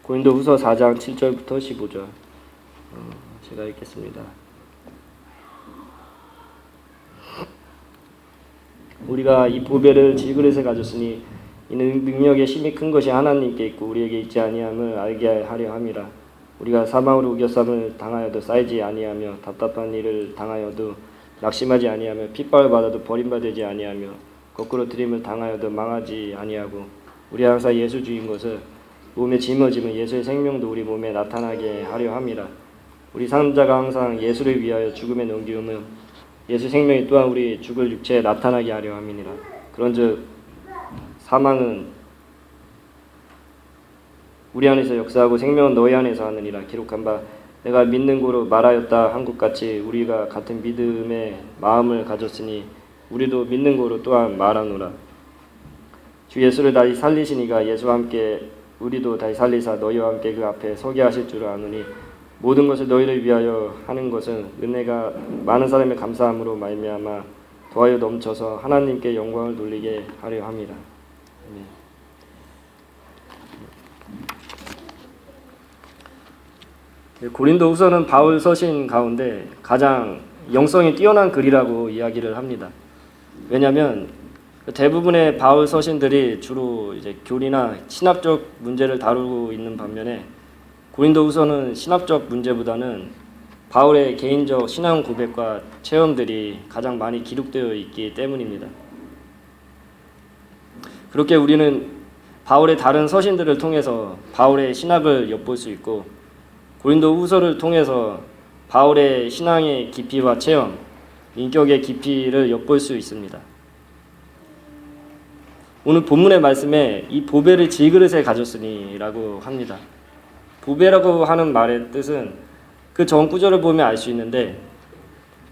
고린도후서 4장 7절부터 15절 제가 읽겠습니다. 우리가 이 보배를 질그릇에 가졌으니 이는 능력의 힘이 큰 것이 하나님께 있고 우리에게 있지 아니함을 알게 하려 함이라. 우리가 사망으로 우겨쌈을 당하여도 쌓이지 아니하며 답답한 일을 당하여도 낙심하지 아니하며 핍박을 받아도 버림받지 아니하며 거꾸로 들임을 당하여도 망하지 아니하고 우리 항상 예수 주인 것을 몸에 짊어지면 예수의 생명도 우리 몸에 나타나게 하려 함이라. 우리 삶 자가 항상 예수를 위하여 죽음에 넘기우면 예수 생명이 또한 우리 죽을 육체에 나타나게 하려 함이니라. 그런즉 사망은 우리 안에서 역사하고 생명은 너희 안에서 하느니라. 기록한 바 내가 믿는 고로 말하였다 한 것같이 우리가 같은 믿음의 마음을 가졌으니 우리도 믿는 고로 또한 말하노라. 주 예수를 다시 살리시니가 예수와 함께 우리도 다시 살리사 너희와 함께 그 앞에 서게 하실 줄 아노니 모든 것을 너희를 위하여 하는 것은 은혜가 많은 사람의 감사함으로 말미암아 더하여 넘쳐서 하나님께 영광을 돌리게 하려 함이라. 고린도후서는 바울 서신 가운데 가장 영성이 뛰어난 글이라고 이야기를 합니다. 왜냐하면 대부분의 바울 서신들이 주로 이제 교리나 신학적 문제를 다루고 있는 반면에 고린도후서는 신학적 문제보다는 바울의 개인적 신앙 고백과 체험들이 가장 많이 기록되어 있기 때문입니다. 그렇게 우리는 바울의 다른 서신들을 통해서 바울의 신학을 엿볼 수 있고 고린도후서를 통해서 바울의 신앙의 깊이와 체험, 인격의 깊이를 엿볼 수 있습니다. 오늘 본문의 말씀에 이 보배를 질그릇에 가졌으니 라고 합니다. 보배라고 하는 말의 뜻은 그 전 구절을 보면 알 수 있는데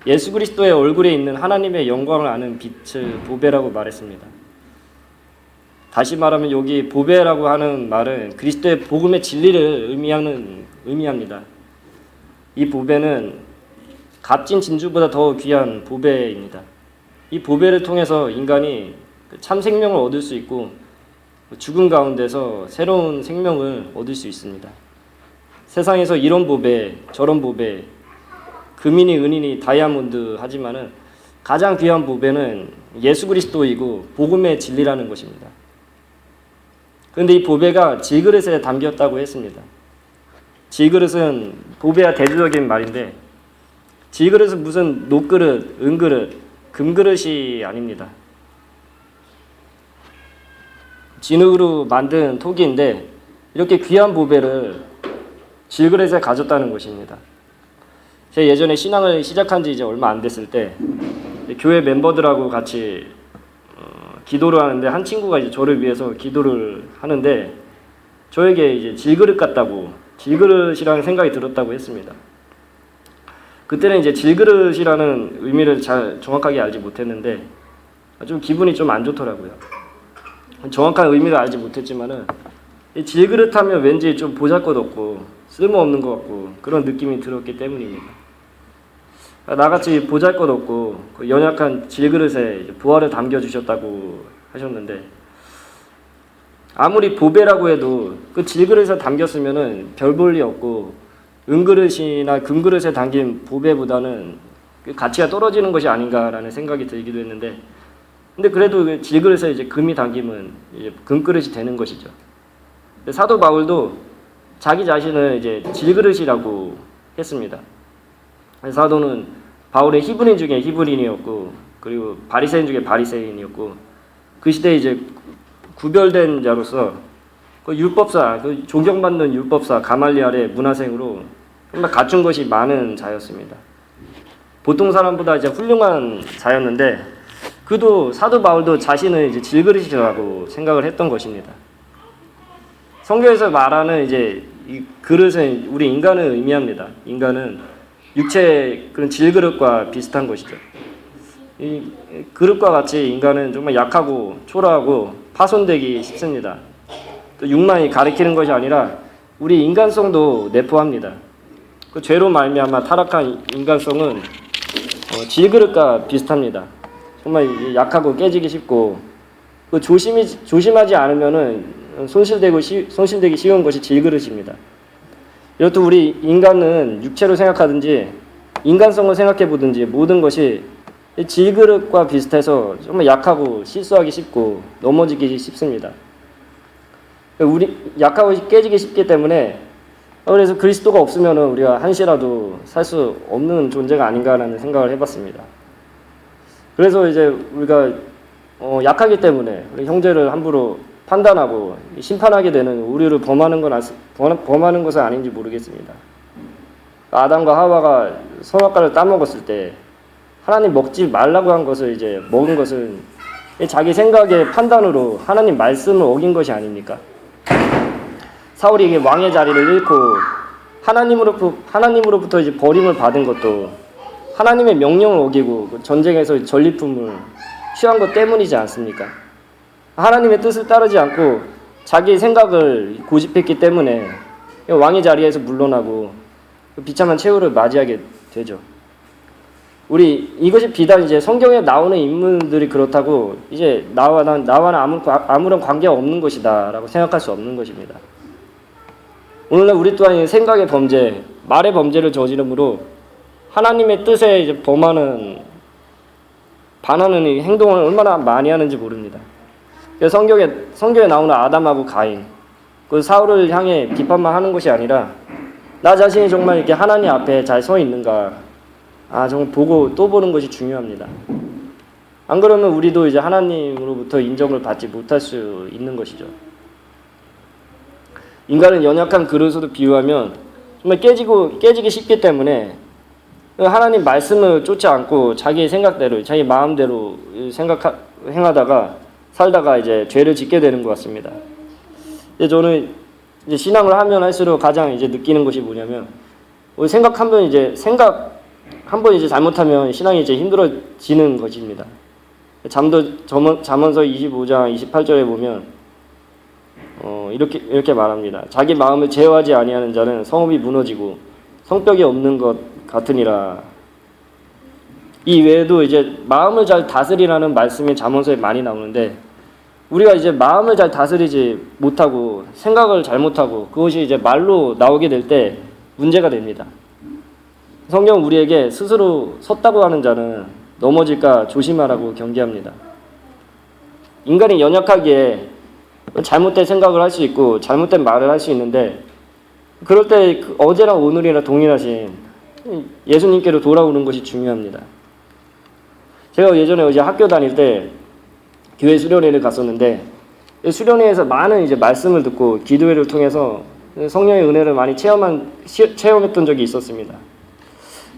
예수 그리스도의 얼굴에 있는 하나님의 영광을 아는 빛을 보배라고 말했습니다. 다시 말하면 여기 보배라고 하는 말은 그리스도의 복음의 진리를 의미합니다. 이 보배는 값진 진주보다 더 귀한 보배입니다. 이 보배를 통해서 인간이 참 생명을 얻을 수 있고 죽음 가운데서 새로운 생명을 얻을 수 있습니다. 세상에서 이런 보배, 저런 보배, 금이니 은이니 다이아몬드 하지만은 가장 귀한 보배는 예수 그리스도이고 복음의 진리라는 것입니다. 그런데 이 보배가 질그릇에 담겼다고 했습니다. 질그릇은 보배와 대조적인 말인데 질그릇은 무슨 녹그릇, 은그릇, 금그릇이 아닙니다. 진흙으로 만든 토기인데 이렇게 귀한 보배를 질그릇에 가졌다는 것입니다. 제가 예전에 신앙을 시작한 지 이제 얼마 안 됐을 때 교회 멤버들하고 같이 기도를 하는데 한 친구가 이제 저를 위해서 기도를 하는데 저에게 이제 질그릇 같다고 질그릇이라는 생각이 들었다고 했습니다. 그때는 이제 질그릇이라는 의미를 잘 정확하게 알지 못했는데 좀 기분이 좀 안 좋더라고요. 정확한 의미를 알지 못했지만은 이 질그릇 하면 왠지 좀 보잘것없고 쓸모없는 것 같고 그런 느낌이 들었기 때문입니다. 나같이 보잘것없고 그 연약한 질그릇에 부활을 담겨주셨다고 하셨는데 아무리 보배라고 해도 그 질그릇에 담겼으면은 별 볼 일 없고 은그릇이나 금그릇에 담긴 보배보다는 그 가치가 떨어지는 것이 아닌가라는 생각이 들기도 했는데 근데 그래도 그 질그릇에 이제 금이 담기면 이제 금그릇이 되는 것이죠. 사도 바울도 자기 자신을 이제 질그릇이라고 했습니다. 사도는 바울의 히브리인 중에 히브리인이었고 그리고 바리새인 중에 바리새인이었고 그 시대에 이제 구별된 자로서 그 율법사, 그 존경받는 율법사 가말리알의 문화생으로 정말 갖춘 것이 많은 자였습니다. 보통 사람보다 이제 훌륭한 자였는데 그도 사도 바울도 자신을 이제 질그릇이라고 생각을 했던 것입니다. 성경에서 말하는 이제 이 그릇은 우리 인간을 의미합니다. 인간은 육체의 그런 질그릇과 비슷한 것이죠. 이 그릇과 같이 인간은 정말 약하고 초라하고 파손되기 쉽습니다. 또 육만이 가리키는 것이 아니라 우리 인간성도 내포합니다. 그 죄로 말미암아 타락한 인간성은 질그릇과 비슷합니다. 정말 약하고 깨지기 쉽고 그 조심하지 않으면은 손실되기 쉬운 것이 질그릇입니다. 이렇듯 우리 인간은 육체로 생각하든지 인간성을 생각해 보든지 모든 것이 질그릇과 비슷해서 정말 약하고 실수하기 쉽고 넘어지기 쉽습니다. 우리 약하고 깨지기 쉽기 때문에 그래서 그리스도가 없으면 우리가 한시라도 살 수 없는 존재가 아닌가라는 생각을 해봤습니다. 그래서 이제 우리가 약하기 때문에 우리 형제를 함부로 판단하고 심판하게 되는 오류를 범하는 것은 아닌지 모르겠습니다. 아담과 하와가 선악과를 따먹었을 때 하나님 먹지 말라고 한 것을 이제 먹은 것은 자기 생각의 판단으로 하나님 말씀을 어긴 것이 아닙니까? 사울이 이게 왕의 자리를 잃고 하나님으로부터 이제 버림을 받은 것도 하나님의 명령을 어기고 전쟁에서 전리품을 취한 것 때문이지 않습니까? 하나님의 뜻을 따르지 않고 자기 생각을 고집했기 때문에 왕의 자리에서 물러나고 비참한 최후를 맞이하게 되죠. 이것이 비단 이제 성경에 나오는 인물들이 그렇다고 이제 나와는 아무런 관계가 없는 것이다라고 생각할 수 없는 것입니다. 오늘날 우리 또한 생각의 범죄, 말의 범죄를 저지름으로 하나님의 뜻에 이제 반하는 이 행동을 얼마나 많이 하는지 모릅니다. 성경에 나오는 아담하고 가인, 그 사울을 향해 비판만 하는 것이 아니라 나 자신이 정말 이렇게 하나님 앞에 잘 서 있는가, 정말 보고 또 보는 것이 중요합니다. 안 그러면 우리도 이제 하나님으로부터 인정을 받지 못할 수 있는 것이죠. 인간은 연약한 그릇으로 비유하면 정말 깨지기 쉽기 때문에 하나님 말씀을 쫓지 않고 자기 생각대로, 자기 마음대로 행하다가 살다가 이제 죄를 짓게 되는 것 같습니다. 저는 이제 신앙을 하면 할수록 가장 이제 느끼는 것이 뭐냐면, 생각 한 번 이제 잘못하면 신앙이 이제 힘들어지는 것입니다. 잠언서 25장 28절에 보면 이렇게 말합니다. 자기 마음을 제어하지 아니하는 자는 성읍이 무너지고 성벽이 없는 것 같으니라. 이 외에도 이제 마음을 잘 다스리라는 말씀이 잠언서에 많이 나오는데, 우리가 이제 마음을 잘 다스리지 못하고 생각을 잘못하고 그것이 이제 말로 나오게 될 때 문제가 됩니다. 성경은 우리에게 스스로 섰다고 하는 자는 넘어질까 조심하라고 경계합니다. 인간이 연약하기에 잘못된 생각을 할 수 있고 잘못된 말을 할 수 있는데, 그럴 때 어제랑 오늘이나 동일하신 예수님께로 돌아오는 것이 중요합니다. 제가 예전에 이제 학교 다닐 때 교회 수련회를 갔었는데, 수련회에서 많은 이제 말씀을 듣고 기도회를 통해서 성령의 은혜를 많이 체험했던 적이 있었습니다.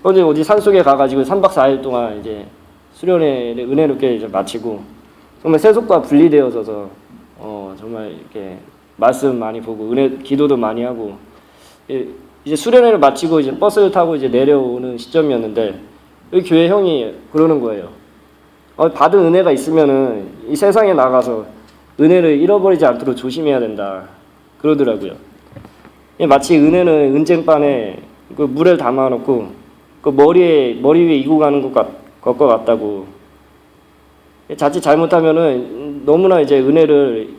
어디 산속에 가가지고 3박 4일 동안 이제 수련회를 은혜롭게 이제 마치고 정말 세속과 분리되어져서 정말 이렇게 말씀 많이 보고 기도도 많이 하고, 이제 수련회를 마치고 이제 버스를 타고 이제 내려오는 시점이었는데, 여기 교회 형이 그러는 거예요. 받은 은혜가 있으면은 이 세상에 나가서 은혜를 잃어버리지 않도록 조심해야 된다 그러더라고요. 마치 은혜는 은쟁반에 그 물을 담아놓고 그 머리 위에 이고 가는 것과 같다고. 자칫 잘못하면은 너무나 이제 은혜를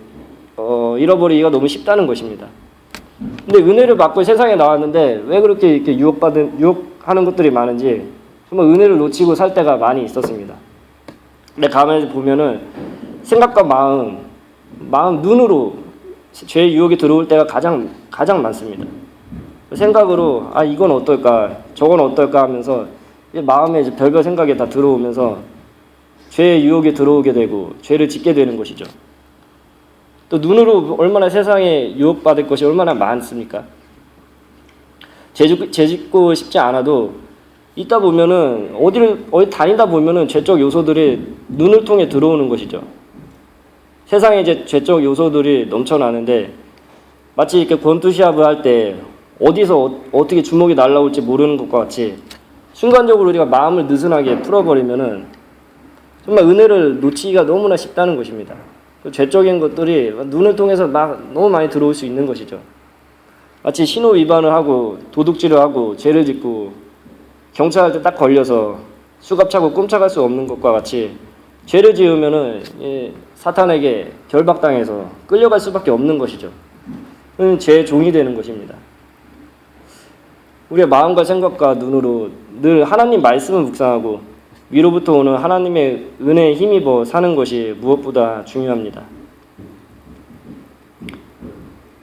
잃어버리기가 너무 쉽다는 것입니다. 근데 은혜를 받고 세상에 나왔는데 왜 그렇게 이렇게 유혹하는 것들이 많은지 정말 은혜를 놓치고 살 때가 많이 있었습니다. 근데 가만히 보면은 생각과 마음 눈으로 죄의 유혹이 들어올 때가 가장 많습니다. 생각으로 이건 어떨까, 저건 어떨까 하면서 마음에 이제 별별 생각이 다 들어오면서 죄의 유혹이 들어오게 되고 죄를 짓게 되는 것이죠. 또 눈으로 얼마나 세상에 유혹받을 것이 얼마나 많습니까? 죄 짓고 싶지 않아도 있다 보면은 어디 다니다 보면은 죄적 요소들이 눈을 통해 들어오는 것이죠. 세상에 이제 죄적 요소들이 넘쳐나는데, 마치 이렇게 권투시합을 할 때 어디서 어떻게 주먹이 날라올지 모르는 것과 같이 순간적으로 우리가 마음을 느슨하게 풀어버리면은 정말 은혜를 놓치기가 너무나 쉽다는 것입니다. 그 죄적인 것들이 눈을 통해서 너무 많이 들어올 수 있는 것이죠. 마치 신호 위반을 하고 도둑질을 하고 죄를 짓고 경찰한테 딱 걸려서 수갑차고 꼼짝할 수 없는 것과 같이 죄를 지으면은 사탄에게 결박당해서 끌려갈 수밖에 없는 것이죠. 죄의 종이 되는 것입니다. 우리의 마음과 생각과 눈으로 늘 하나님 말씀을 묵상하고 위로부터 오는 하나님의 은혜에 힘입어 사는 것이 무엇보다 중요합니다.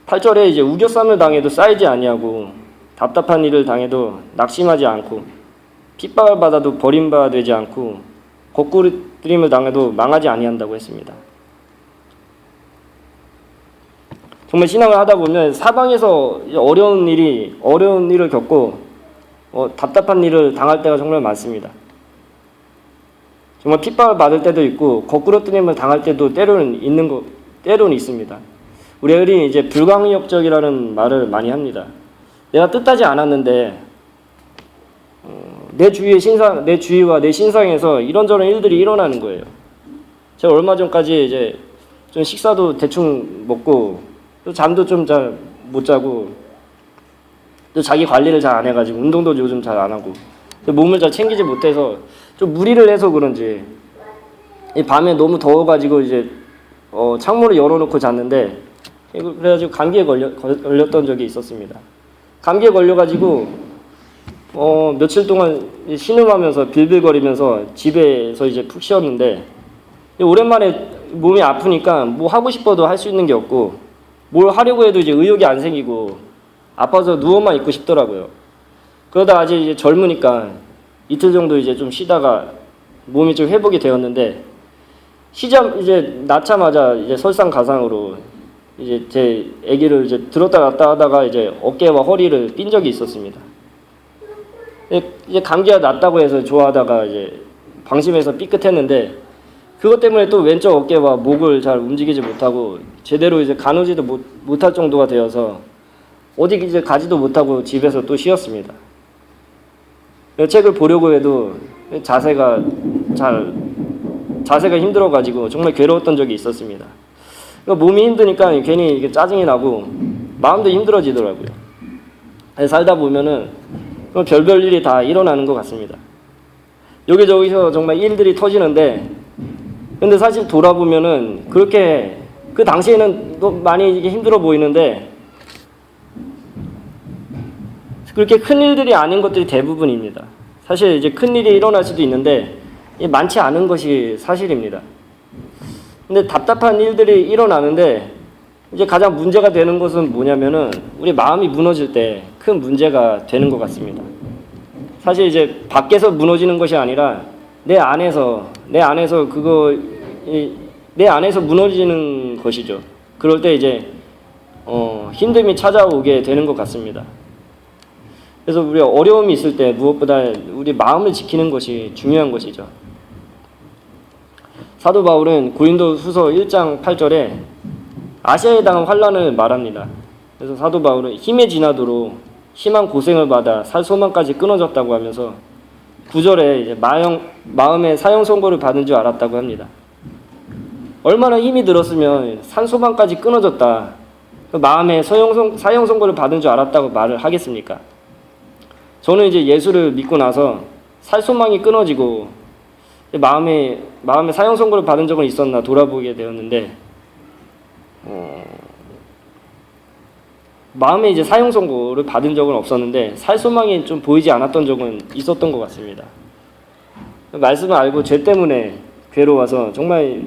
8절에 이제 우겨쌈을 당해도 쌓이지 아니하고 답답한 일을 당해도 낙심하지 않고 핍박을 받아도 버림받아 되지 않고 거꾸러뜨림을 당해도 망하지 아니한다고 했습니다. 정말 신앙을 하다 보면 사방에서 어려운 일을 겪고 답답한 일을 당할 때가 정말 많습니다. 정말 핍박을 받을 때도 있고 거꾸러뜨림을 당할 때도 때로는 있습니다. 우리 애들이 이제 불강력적이라는 말을 많이 합니다. 내가 뜻하지 않았는데 내 주위와 내 신상에서 이런저런 일들이 일어나는 거예요. 제가 얼마 전까지 이제 좀 식사도 대충 먹고 또 잠도 좀 잘 못 자고 또 자기 관리를 잘 안 해가지고 운동도 요즘 잘 안 하고 몸을 잘 챙기지 못해서 좀 무리를 해서 그런지 이 밤에 너무 더워가지고 이제 창문을 열어놓고 잤는데 그래가지고 감기에 걸렸던 적이 있었습니다. 감기에 걸려가지고 며칠 동안 신음하면서 빌빌거리면서 집에서 이제 푹 쉬었는데 오랜만에 몸이 아프니까 뭐 하고 싶어도 할 수 있는 게 없고 뭘 하려고 해도 이제 의욕이 안 생기고 아파서 누워만 있고 싶더라고요. 그러다 아직 이제 젊으니까 이틀 정도 이제 좀 쉬다가 몸이 좀 회복이 되었는데 이제 낳자마자 이제 설상가상으로 이제 제 아기를 이제 들었다 놨다 하다가 이제 어깨와 허리를 삔 적이 있었습니다. 이제 감기가 낫다고 해서 좋아하다가 이제 방심해서 삐끗했는데 그것 때문에 또 왼쪽 어깨와 목을 잘 움직이지 못하고 제대로 이제 가누지도 못할 정도가 되어서 어디 이제 가지도 못하고 집에서 또 쉬었습니다. 책을 보려고 해도 자세가 힘들어가지고 정말 괴로웠던 적이 있었습니다. 몸이 힘드니까 괜히 이게 짜증이 나고 마음도 힘들어지더라고요. 살다 보면은 별별 일이 다 일어나는 것 같습니다. 여기저기서 정말 일들이 터지는데 근데 사실 돌아보면은 그렇게 그 당시에는 또 많이 이게 힘들어 보이는데 그렇게 큰 일들이 아닌 것들이 대부분입니다. 사실 이제 큰 일이 일어날 수도 있는데 많지 않은 것이 사실입니다. 근데 답답한 일들이 일어나는데 이제 가장 문제가 되는 것은 뭐냐면은 우리 마음이 무너질 때 큰 문제가 되는 것 같습니다. 사실 이제 밖에서 무너지는 것이 아니라 내 안에서 무너지는 것이죠. 그럴 때 이제 힘듦이 찾아오게 되는 것 같습니다. 그래서 우리 어려움이 있을 때 무엇보다 우리 마음을 지키는 것이 중요한 것이죠. 사도 바울은 고린도후서 1장 8절에 아시아에 당한 환난을 말합니다. 그래서 사도 바울은 힘에 지나도록 심한 고생을 받아 살 소망까지 끊어졌다고 하면서 9절에 이제 마음의 사형 선고를 받은 줄 알았다고 합니다. 얼마나 힘이 들었으면 산 소망까지 끊어졌다. 마음의 사형 선고를 받은 줄 알았다고 말을 하겠습니까? 저는 이제 예수를 믿고 나서 살 소망이 끊어지고 마음의 사형 선고를 받은 적은 있었나 돌아보게 되었는데 마음에 이제 사형 선고를 받은 적은 없었는데 살 소망이 좀 보이지 않았던 적은 있었던 것 같습니다. 말씀을 알고 죄 때문에 괴로워서 정말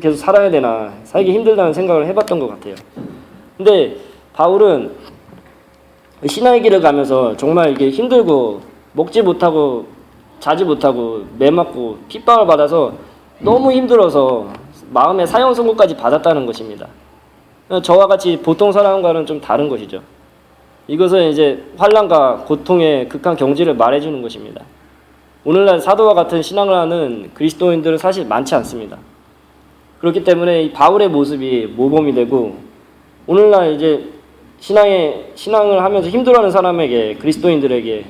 계속 살아야 되나 살기 힘들다는 생각을 해봤던 것 같아요. 근데 바울은 신앙의 길을 가면서 정말 이게 힘들고 먹지 못하고 자지 못하고 매 맞고 핍박을 받아서 너무 힘들어서 마음의 사형 선고까지 받았다는 것입니다. 저와 같이 보통 사람과는 좀 다른 것이죠. 이것은 이제 환난과 고통의 극한 경지를 말해주는 것입니다. 오늘날 사도와 같은 신앙을 하는 그리스도인들은 사실 많지 않습니다. 그렇기 때문에 이 바울의 모습이 모범이 되고 오늘날 이제 신앙을 하면서 힘들어하는 사람에게 그리스도인들에게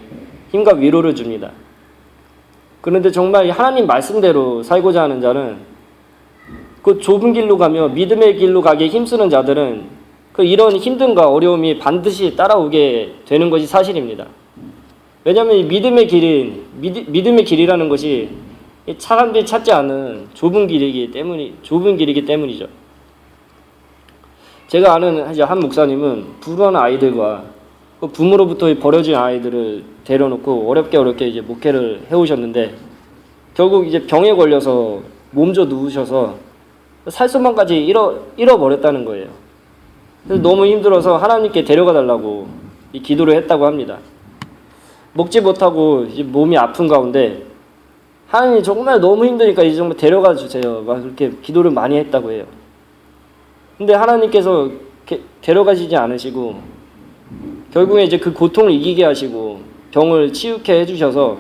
힘과 위로를 줍니다. 그런데 정말 하나님 말씀대로 살고자 하는 자는 그 좁은 길로 가며 믿음의 길로 가기에 힘쓰는 자들은 이런 힘듦과 어려움이 반드시 따라오게 되는 것이 사실입니다. 왜냐하면 이 믿음의 길이라는 것이 이 사람들이 찾지 않은 좁은 길이기 때문이죠. 제가 아는 이제 한 목사님은 불우한 아이들과 그 부모로부터 버려진 아이들을 데려놓고 어렵게 이제 목회를 해오셨는데 결국 이제 병에 걸려서 몸져 누우셔서 살소만까지 잃어버렸다는 거예요. 그래서 너무 힘들어서 하나님께 데려가 달라고 이 기도를 했다고 합니다. 먹지 못하고 이제 몸이 아픈 가운데 하나님 정말 너무 힘드니까 이제 정말 데려가 주세요. 막 그렇게 기도를 많이 했다고 해요. 근데 하나님께서 데려가시지 않으시고 결국에 이제 그 고통을 이기게 하시고 병을 치유케 해주셔서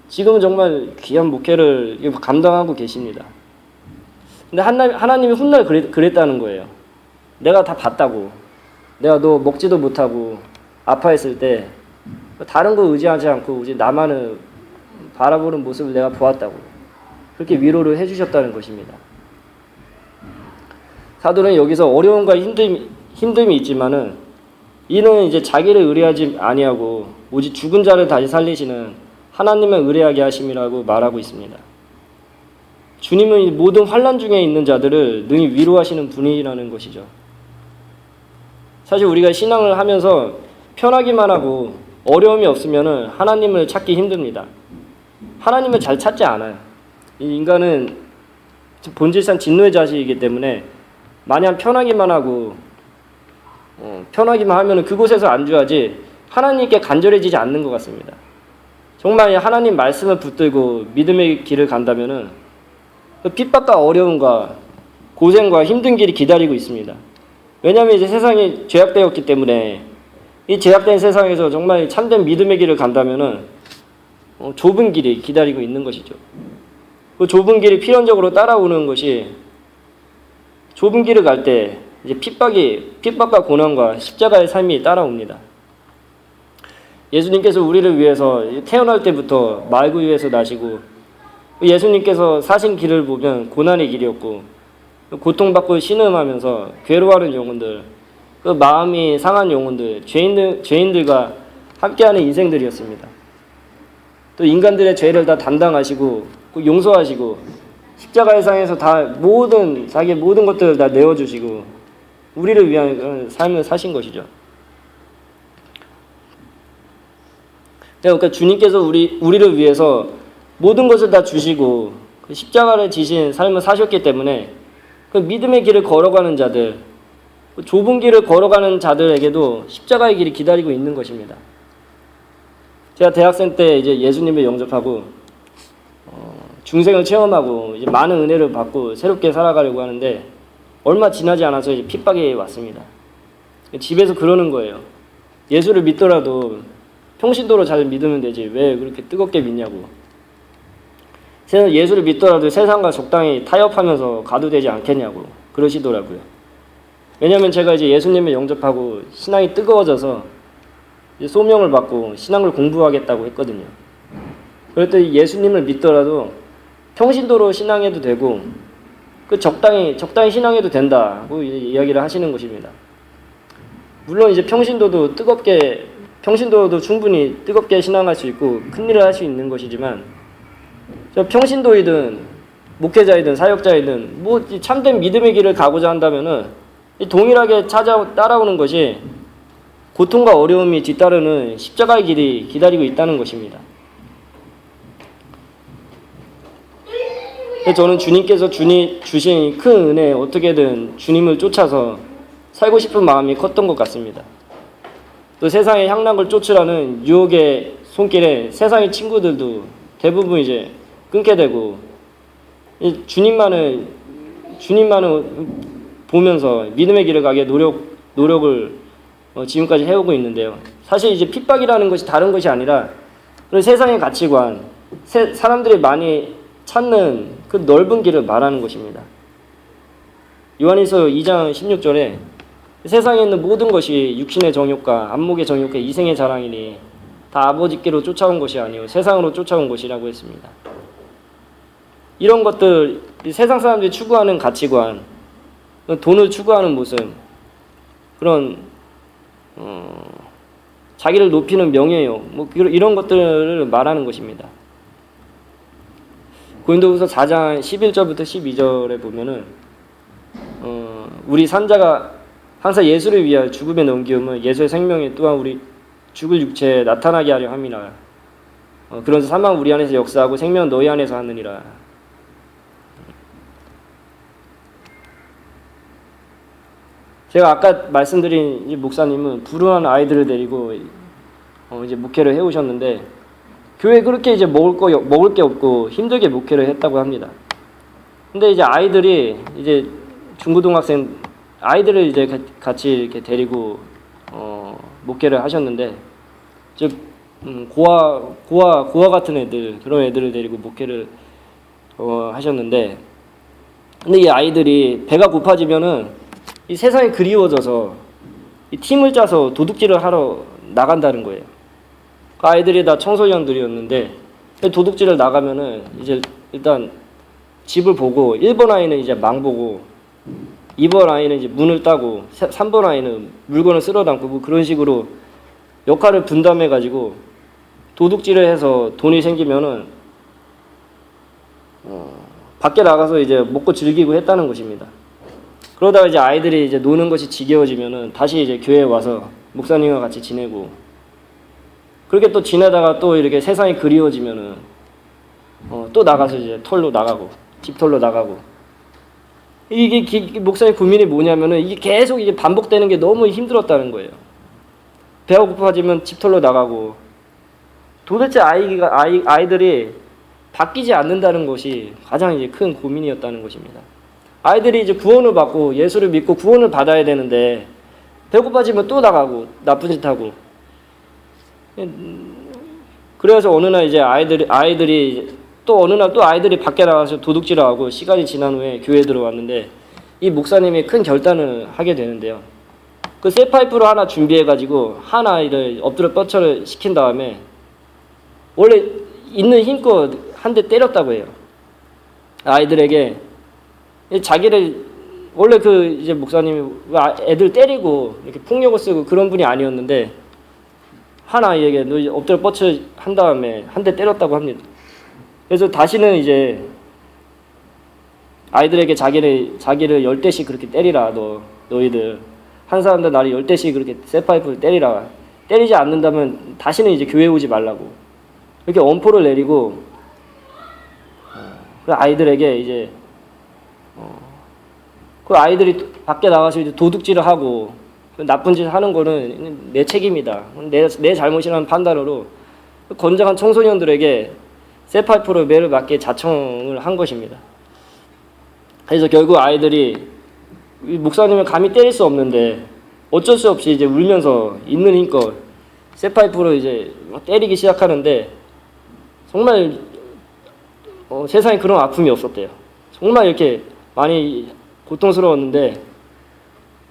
지금은 정말 귀한 목회를 감당하고 계십니다. 근데 하나님이 훗날 그랬다는 거예요. 내가 다 봤다고. 내가 너 먹지도 못하고 아파했을 때 다른 거 의지하지 않고 오직 나만을 바라보는 모습을 내가 보았다고. 그렇게 위로를 해주셨다는 것입니다. 사도는 여기서 어려움과 힘듦이 있지만은 이는 이제 자기를 의뢰하지 아니하고 오직 죽은 자를 다시 살리시는 하나님을 의뢰하게 하심이라고 말하고 있습니다. 주님은 모든 환난 중에 있는 자들을 능히 위로하시는 분이라는 것이죠. 사실 우리가 신앙을 하면서 편하기만 하고 어려움이 없으면은 하나님을 찾기 힘듭니다. 하나님을 잘 찾지 않아요. 이 인간은 본질상 진노의 자식이기 때문에 마냥 편하기만 하고 편하기만 하면은 그곳에서 안주하지 하나님께 간절해지지 않는 것 같습니다. 정말 하나님 말씀을 붙들고 믿음의 길을 간다면은 그 핍박과 어려움과 고생과 힘든 길이 기다리고 있습니다. 왜냐하면 이제 세상이 죄악되었기 때문에 이 죄악된 세상에서 정말 참된 믿음의 길을 간다면은 좁은 길이 기다리고 있는 것이죠. 그 좁은 길이 필연적으로 따라오는 것이 좁은 길을 갈 때 이제 핍박과 고난과 십자가의 삶이 따라옵니다. 예수님께서 우리를 위해서 태어날 때부터 말구 위에서 나시고 예수님께서 사신 길을 보면 고난의 길이었고 고통받고 신음하면서 괴로워하는 영혼들, 그 마음이 상한 영혼들, 죄인들과 함께하는 인생들이었습니다. 또 인간들의 죄를 다 담당하시고 용서하시고 십자가의 상에서 다 자기의 모든 것들을 다 내어주시고 우리를 위한 그런 삶을 사신 것이죠. 그러니까 주님께서 우리를 위해서 모든 것을 다 주시고 그 십자가를 지신 삶을 사셨기 때문에 그 믿음의 길을 걸어가는 자들, 그 좁은 길을 걸어가는 자들에게도 십자가의 길이 기다리고 있는 것입니다. 제가 대학생 때 이제 예수님을 영접하고 중생을 체험하고 이제 많은 은혜를 받고 새롭게 살아가려고 하는데 얼마 지나지 않아서 이제 핍박이 왔습니다. 집에서 그러는 거예요. 예수를 믿더라도 평신도로 잘 믿으면 되지 왜 그렇게 뜨겁게 믿냐고. 예수를 믿더라도 세상과 적당히 타협하면서 가도 되지 않겠냐고 그러시더라고요. 왜냐하면 제가 이제 예수님을 영접하고 신앙이 뜨거워져서 이제 소명을 받고 신앙을 공부하겠다고 했거든요. 그랬더니 예수님을 믿더라도 평신도로 신앙해도 되고 그 적당히 신앙해도 된다고 이야기를 하시는 것입니다. 물론 이제 평신도도 충분히 뜨겁게 신앙할 수 있고 큰일을 할 수 있는 것이지만 평신도이든 목회자이든 사역자이든 참된 믿음의 길을 가고자 한다면은 동일하게 따라오는 것이 고통과 어려움이 뒤따르는 십자가의 길이 기다리고 있다는 것입니다. 저는 주님께서 주신 큰 은혜에 어떻게든 주님을 쫓아서 살고 싶은 마음이 컸던 것 같습니다. 또 세상의 향락을 쫓으라는 유혹의 손길에 세상의 친구들도 대부분 이제 끊게 되고 주님만을 보면서 믿음의 길을 가게 노력을 지금까지 해오고 있는데요. 사실 이제 핍박이라는 것이 다른 것이 아니라 그런 세상의 가치관, 사람들이 많이 찾는 그 넓은 길을 말하는 것입니다. 요한일서 2장 16절에 세상에 있는 모든 것이 육신의 정욕과 안목의 정욕과 이생의 자랑이니 다 아버지께로 쫓아온 것이 아니요 세상으로 쫓아온 것이라고 했습니다. 이런 것들, 세상 사람들이 추구하는 가치관, 돈을 추구하는 모습, 그런 자기를 높이는 명예요, 이런 것들을 말하는 것입니다. 고린도후서 4장 11절부터 12절에 보면은 우리 산자가 항상 예수를 위하여 죽음에 넘기움은 예수의 생명이 또한 우리 죽을 육체에 나타나게 하려 함이라. 그런 사망 우리 안에서 역사하고 생명 너희 안에서 하느니라. 제가 아까 말씀드린 이 목사님은 불우한 아이들을 데리고 이제 목회를 해오셨는데 교회 그렇게 이제 먹을 게 없고 힘들게 목회를 했다고 합니다. 근데 이제 아이들이 이제 중고등학생 아이들을 이제 같이 이렇게 데리고 목회를 하셨는데 즉 고아 같은 애들 그런 애들을 데리고 목회를 하셨는데 근데 이 아이들이 배가 고파지면은 이 세상이 그리워져서 이 팀을 짜서 도둑질을 하러 나간다는 거예요. 그 아이들이 다 청소년들이었는데 도둑질을 나가면은 이제 일단 집을 보고 1번 아이는 이제 망 보고 2번 아이는 이제 문을 따고 3번 아이는 물건을 쓸어 담고 뭐 그런 식으로 역할을 분담해 가지고 도둑질을 해서 돈이 생기면은 밖에 나가서 이제 먹고 즐기고 했다는 것입니다. 그러다가 이제 아이들이 이제 노는 것이 지겨워지면은 다시 이제 교회에 와서 목사님과 같이 지내고 그렇게 또 지내다가 또 이렇게 세상이 그리워지면은 또 나가서 이제 털로 나가고 집털로 나가고 이게 목사님 고민이 뭐냐면은 이게 계속 이게 반복되는 게 너무 힘들었다는 거예요. 배가 고파지면 집털로 나가고 도대체 아이들이 바뀌지 않는다는 것이 가장 이제 큰 고민이었다는 것입니다. 아이들이 이제 구원을 받고 예수를 믿고 구원을 받아야 되는데 배고파지면 또 나가고 나쁜 짓 하고 그래서 어느 날 이제 아이들이 또 어느 날 또 아이들이 밖에 나가서 도둑질을 하고 시간이 지난 후에 교회에 들어왔는데 이 목사님이 큰 결단을 하게 되는데요. 그 쇠파이프를 하나 준비해 가지고 한 아이를 엎드려 뻗쳐를 시킨 다음에 원래 있는 힘껏 한 대 때렸다고 해요. 아이들에게 자기를 원래 그 이제 목사님이 애들 때리고 이렇게 폭력을 쓰고 그런 분이 아니었는데 한 아이에게 너 엎드려 뻗쳐 한 다음에 한 대 때렸다고 합니다. 그래서 다시는 이제 아이들에게 자기를 10대씩 그렇게 때리라. 너희들 한 사람들 나를 10대씩 그렇게 쇠파이프를 때리라. 때리지 않는다면 다시는 이제 교회 오지 말라고 이렇게 엄포를 내리고 그 아이들에게 이제 그 아이들이 밖에 나가서 이제 도둑질을 하고 나쁜 짓을 하는 거는 내 책임이다. 내 잘못이라는 판단으로 건장한 청소년들에게 쇠파이프로 매를 맞게 자청을 한 것입니다. 그래서 결국 아이들이 목사님을 감히 때릴 수 없는데 어쩔 수 없이 이제 울면서 있는 힘껏 쇠파이프로 이제 때리기 시작하는데 정말 세상에 그런 아픔이 없었대요. 정말 이렇게 많이 고통스러웠는데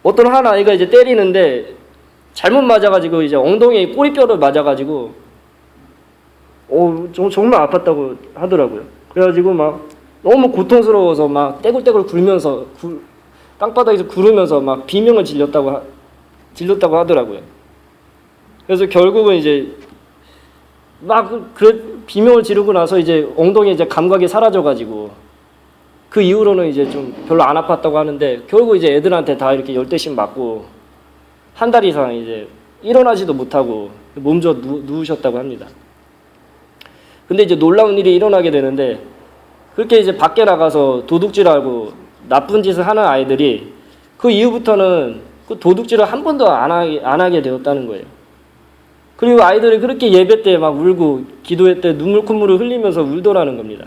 어떤 한 아이가 이제 때리는데 잘못 맞아가지고 이제 엉덩이에 꼬리뼈를 맞아가지고 정말 아팠다고 하더라고요. 그래가지고 막 너무 고통스러워서 막 떼굴떼굴 굴면서 땅바닥에서 구르면서 막 비명을 질렀다고 하더라고요. 그래서 결국은 이제 막 비명을 지르고 나서 이제 엉덩이에 이제 감각이 사라져가지고 그 이후로는 이제 좀 별로 안 아팠다고 하는데 결국 이제 애들한테 다 이렇게 10대씩 맞고 한 달 이상 이제 일어나지도 못하고 몸져 누우셨다고 합니다. 근데 이제 놀라운 일이 일어나게 되는데 그렇게 이제 밖에 나가서 도둑질하고 나쁜 짓을 하는 아이들이 그 이후부터는 그 도둑질을 한 번도 안 하게 되었다는 거예요. 그리고 아이들이 그렇게 예배 때 막 울고 기도회 때 눈물 콧물을 흘리면서 울더라는 겁니다.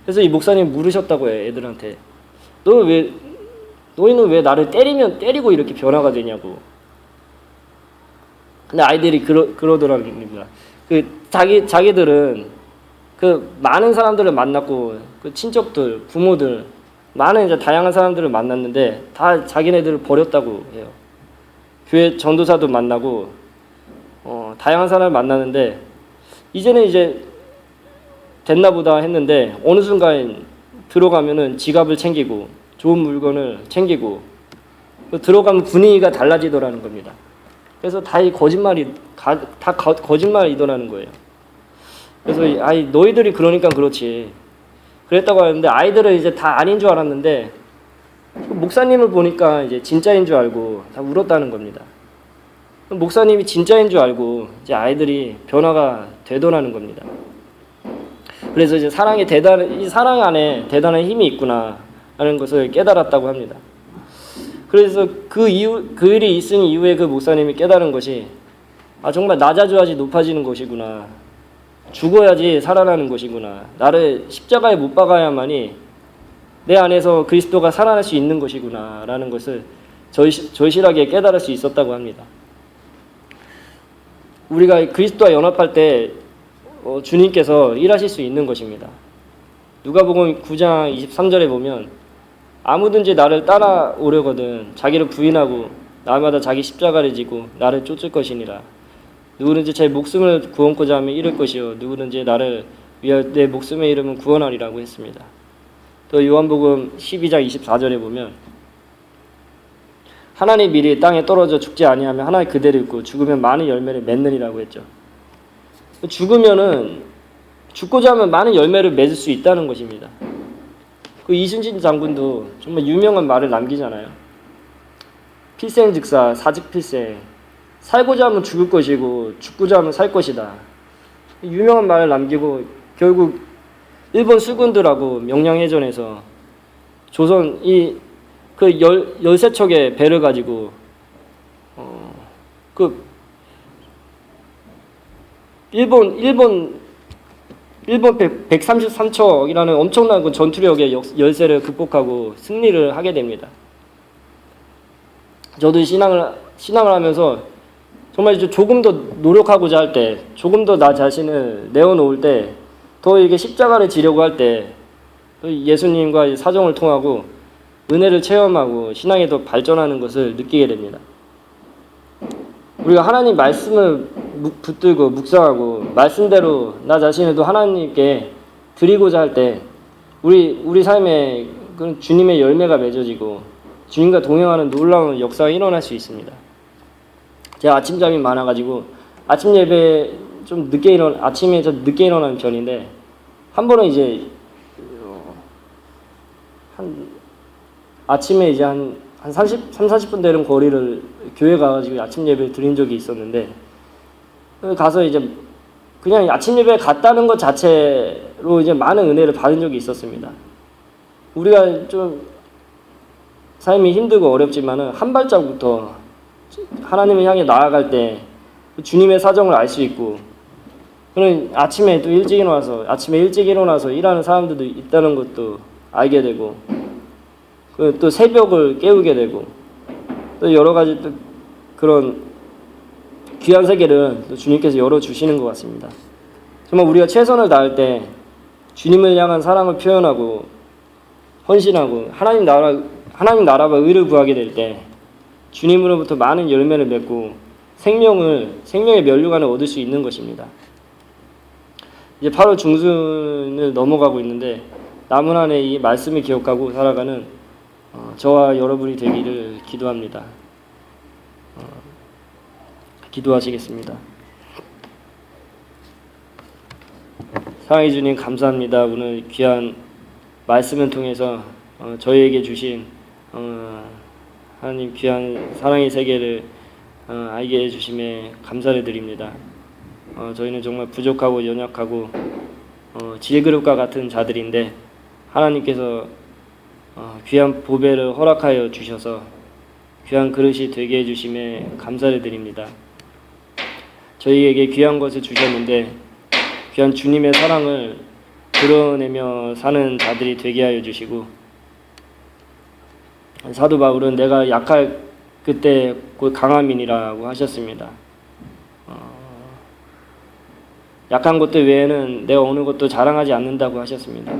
그래서 이 목사님 물으셨다고 해요. 애들한테 너희는 왜 나를 때리고 이렇게 변화가 되냐고. 근데 아이들이 그러더라는 겁니다. 자기들은 그 많은 사람들을 만났고 그 친척들, 부모들 많은 이제 다양한 사람들을 만났는데 다 자기네들을 버렸다고 해요. 교회 전도사도 만나고 다양한 사람을 만나는데 이제는 이제 됐나 보다 했는데 어느 순간 들어가면은 지갑을 챙기고 좋은 물건을 챙기고 들어가면 분위기가 달라지더라는 겁니다. 그래서 다 거짓말이더라는 거예요. 그래서 너희들이 그러니까 그렇지. 그랬다고 하는데 아이들은 이제 다 아닌 줄 알았는데 목사님을 보니까 이제 진짜인 줄 알고 다 울었다는 겁니다. 목사님이 진짜인 줄 알고 이제 아이들이 변화가 되더라는 겁니다. 그래서 이제 이 사랑 안에 대단한 힘이 있구나 하는 것을 깨달았다고 합니다. 그래서 그 일이 있은 이후에 그 목사님이 깨달은 것이 정말 낮아져야지 높아지는 것이구나. 죽어야지 살아나는 것이구나. 나를 십자가에 못 박아야만이 내 안에서 그리스도가 살아날 수 있는 것이구나 라는 것을 절실하게 깨달을 수 있었다고 합니다. 우리가 그리스도와 연합할 때 주님께서 일하실 수 있는 것입니다. 누가복음 9장 23절에 보면 아무든지 나를 따라오려거든 자기를 부인하고 날마다 자기 십자가를 지고 나를 쫓을 것이니라. 누구든지 제 목숨을 구원코자 하면 잃을 것이요 누구든지 나를 위하여 내 목숨의 이름은 구원하리라고 했습니다. 또 요한복음 12장 24절에 보면 하나님 미리 땅에 떨어져 죽지 아니하면 하나님 그대로 있고 죽으면 많은 열매를 맺느니라고 했죠. 죽고자 하면 많은 열매를 맺을 수 있다는 것입니다. 그 이순신 장군도 정말 유명한 말을 남기잖아요. 필생즉사 사즉필생. 살고자 하면 죽을 것이고 죽고자 하면 살 것이다. 유명한 말을 남기고 결국 일본 수군들하고 명량해전에서 조선 그 13척의 배를 가지고 그 일본 133척이라는 엄청난 그 전투력의 열세를 극복하고 승리를 하게 됩니다. 저도 신앙을 하면서 정말 조금 더 노력하고자 할 때, 조금 더 나 자신을 내어놓을 때, 더 이게 십자가를 지려고 할 때, 예수님과 사정을 통하고 은혜를 체험하고 신앙에 더 발전하는 것을 느끼게 됩니다. 우리가 하나님 말씀을 붙들고 묵상하고 말씀대로 나 자신을 또 하나님께 드리고자 할 때 우리 삶에 그런 주님의 열매가 맺어지고 주님과 동행하는 놀라운 역사가 일어날 수 있습니다. 제가 아침잠이 많아가지고 아침 예배 아침에 좀 늦게 일어나는 편인데 한 번은 이제 아침에 이제 한 30-40분 되는 거리를 교회 가가지고 아침 예배를 드린 적이 있었는데 가서 이제 그냥 아침 예배에 갔다는 것 자체로 이제 많은 은혜를 받은 적이 있었습니다. 우리가 좀 삶이 힘들고 어렵지만은 한 발짝부터 하나님을 향해 나아갈 때 주님의 사정을 알 수 있고 그런 아침에 일찍 일어나서 일하는 사람들도 있다는 것도 알게 되고 또 새벽을 깨우게 되고 또 여러 가지 또 그런 귀한 세계를 또 주님께서 열어주시는 것 같습니다. 정말 우리가 최선을 다할 때 주님을 향한 사랑을 표현하고 헌신하고 하나님 나라와 의를 구하게 될 때 주님으로부터 많은 열매를 맺고 생명의 면류관을 얻을 수 있는 것입니다. 이제 8월 중순을 넘어가고 있는데 남은 한 해 이 말씀을 기억하고 살아가는 저와 여러분이 되기를 기도합니다. 기도하시겠습니다. 사랑해 주님 감사합니다. 오늘 귀한 말씀을 통해서 저희에게 주신 하나님 귀한 사랑의 세계를 알게 해주심에 감사를 드립니다. 저희는 정말 부족하고 연약하고 질그릇과 같은 자들인데 하나님께서 귀한 보배를 허락하여 주셔서 귀한 그릇이 되게 해주심에 감사를 드립니다. 저희에게 귀한 것을 주셨는데 귀한 주님의 사랑을 드러내며 사는 자들이 되게 하여 주시고 사도 바울은 내가 약할 그때 곧 강함이니라고 하셨습니다. 약한 것들 외에는 내가 어느 것도 자랑하지 않는다고 하셨습니다.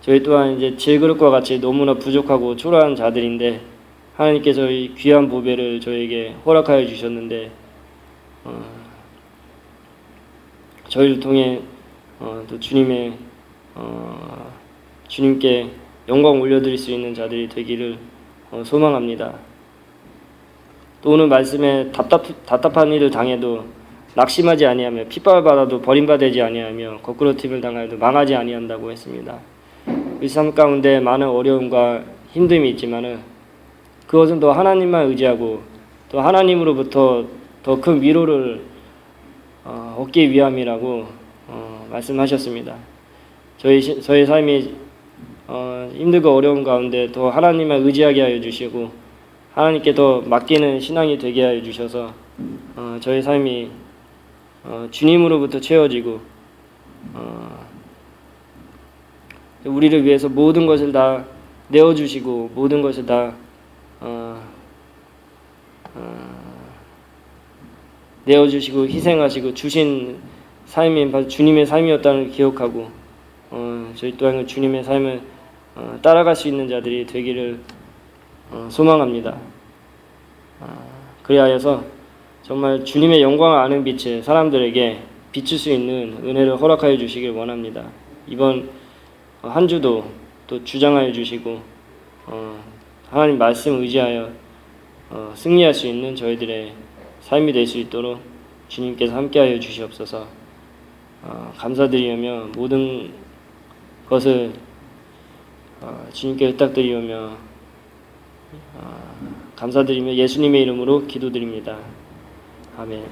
저희 또한 이제 질그릇과 같이 너무나 부족하고 초라한 자들인데 하나님께서 이 귀한 보배를 저에게 허락하여 주셨는데 저희를 통해 또 주님께 영광 올려드릴 수 있는 자들이 되기를 소망합니다. 또 오늘 말씀에 답답한 일을 당해도 낙심하지 아니하며 핍박을 받아도 버림받지 아니하며 거꾸로짐을 당하여도 망하지 아니한다고 했습니다. 우리 삶 가운데 많은 어려움과 힘듦이 있지만은 그것은 또 하나님만 의지하고 또 하나님으로부터 더 큰 위로를 얻기 위함이라고 말씀하셨습니다. 저희 삶이 힘들고 어려운 가운데 더 하나님만 의지하게 하여 주시고 하나님께 더 맡기는 신앙이 되게 하여 주셔서 저희 삶이 주님으로부터 채워지고 우리를 위해서 모든 것을 다 내어주시고 모든 것을 다 내어주시고 희생하시고 주신 삶이 바로 주님의 삶이었다는 걸 기억하고 저희 또한 주님의 삶을 따라갈 수 있는 자들이 되기를 소망합니다. 그리하여서 정말 주님의 영광을 아는 빛을 사람들에게 비출 수 있는 은혜를 허락하여 주시길 원합니다. 이번 한 주도 또 주장하여 주시고 하나님 말씀 의지하여 승리할 수 있는 저희들의 삶이 될 수 있도록 주님께서 함께하여 주시옵소서. 감사드리며 모든 것을 주님께 부탁드리며 감사드리며 예수님의 이름으로 기도드립니다. 아멘.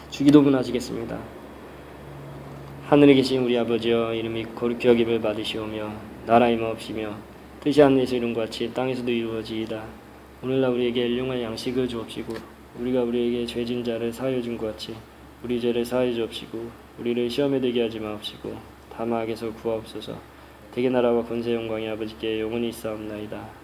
주기도문 하시겠습니다. 하늘에 계신 우리 아버지여, 이름이 거룩히 여김을 받으시오며 나라 임하옵시며 뜻이 하늘에서 이룬 것 같이 땅에서도 이루어지이다. 오늘날 우리에게 일용할 양식을 주옵시고 우리가 우리에게 죄진 자를 사하여 준 것 같이 우리 죄를 사하여 주옵시고 우리를 시험에 들게 하지 마옵시고 다만 악에서 구하옵소서. 대개 나라와 권세 영광이 아버지께 영원히 있사옵나이다.